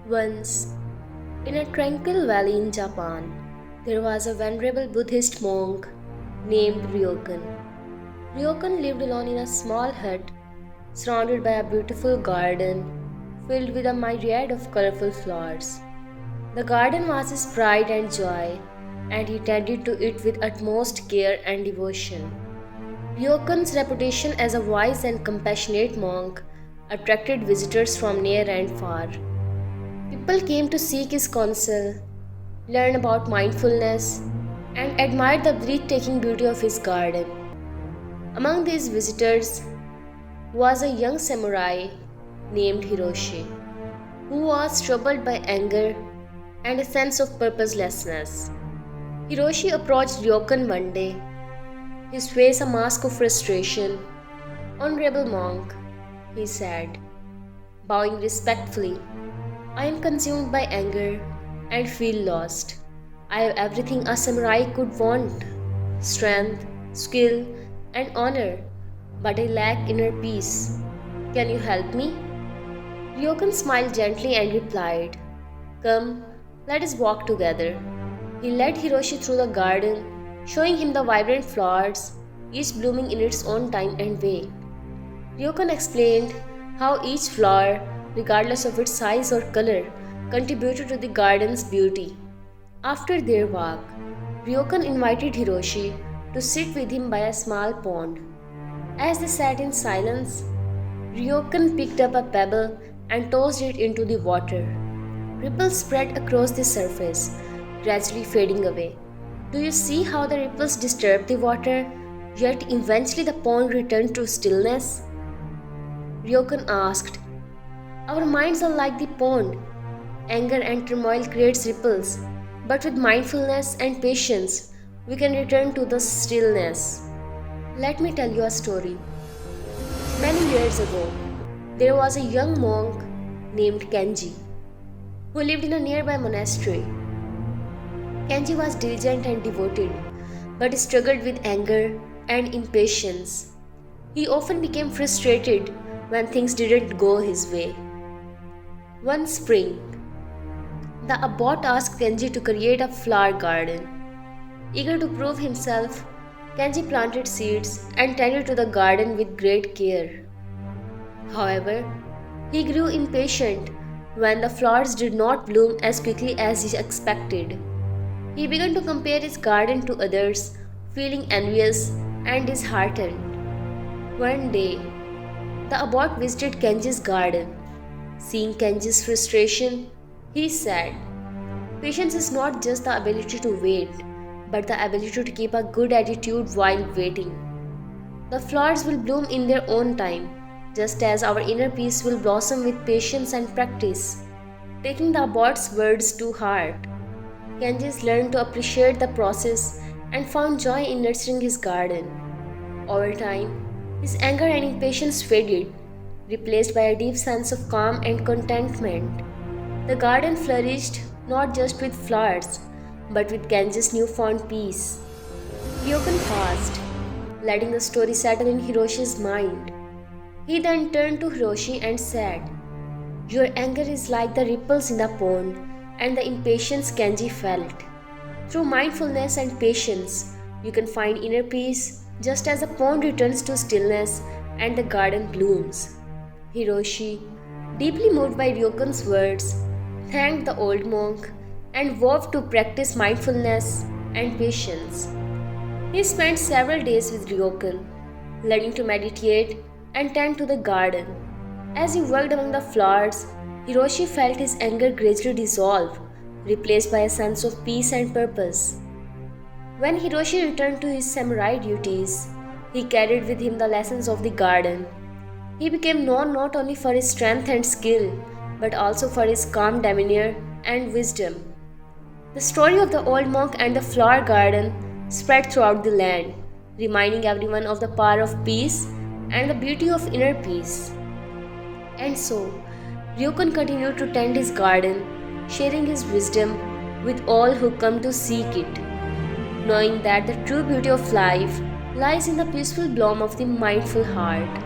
Once, in a tranquil valley in Japan, there was a venerable Buddhist monk named Ryokan. Ryokan lived alone in a small hut surrounded by a beautiful garden filled with a myriad of colorful flowers. The garden was his pride and joy, and he tended to it with utmost care and devotion. Ryokan's reputation as a wise and compassionate monk attracted visitors from near and far. People came to seek his counsel, learn about mindfulness, and admire the breathtaking beauty of his garden. Among these visitors was a young samurai named Hiroshi, who was troubled by anger and a sense of purposelessness. Hiroshi approached Ryokan one day, his face a mask of frustration. "Honorable monk," he said, bowing respectfully, "I am consumed by anger and feel lost. I have everything a samurai could want: strength, skill, and honor, but I lack inner peace. Can you help me?" Ryokan smiled gently and replied, "Come, let us walk together." He led Hiroshi through the garden, showing him the vibrant flowers, each blooming in its own time and way. Ryokan explained how each flower, regardless of its size or color, contributed to the garden's beauty. After their walk, Ryokan invited Hiroshi to sit with him by a small pond. As they sat in silence, Ryokan picked up a pebble and tossed it into the water. Ripples spread across the surface, gradually fading away. "Do you see how the ripples disturb the water, yet eventually the pond returned to stillness?" Ryokan asked. "Our minds are like the pond. Anger and turmoil creates ripples, but with mindfulness and patience, we can return to the stillness." Let me tell you a story. Many years ago, there was a young monk named Kenji who lived in a nearby monastery. Kenji was diligent and devoted, but struggled with anger and impatience. He often became frustrated when things didn't go his way. One spring, the abbot asked Kenji to create a flower garden. Eager to prove himself, Kenji planted seeds and tended to the garden with great care. However, he grew impatient when the flowers did not bloom as quickly as he expected. He began to compare his garden to others, feeling envious and disheartened. One day, the abbot visited Kenji's garden. Seeing Kenji's frustration, he said, "Patience is not just the ability to wait, but the ability to keep a good attitude while waiting. The flowers will bloom in their own time, just as our inner peace will blossom with patience and practice." Taking the abbot's words to heart, Kenji learned to appreciate the process and found joy in nurturing his garden. Over time, his anger and impatience faded, replaced by a deep sense of calm and contentment. The garden flourished not just with flowers, but with Kenji's newfound peace. Ryokan paused, letting the story settle in Hiroshi's mind. He then turned to Hiroshi and said, "Your anger is like the ripples in the pond and the impatience Kenji felt. Through mindfulness and patience, you can find inner peace just as a pond returns to stillness and the garden blooms." Hiroshi, deeply moved by Ryokan's words, thanked the old monk and vowed to practice mindfulness and patience. He spent several days with Ryokan, learning to meditate and tend to the garden. As he worked among the flowers, Hiroshi felt his anger gradually dissolve, replaced by a sense of peace and purpose. When Hiroshi returned to his samurai duties, he carried with him the lessons of the garden. He became known not only for his strength and skill, but also for his calm demeanor and wisdom. The story of the old monk and the flower garden spread throughout the land, reminding everyone of the power of peace and the beauty of inner peace. And so, Ryokan continued to tend his garden, sharing his wisdom with all who come to seek it, knowing that the true beauty of life lies in the peaceful bloom of the mindful heart.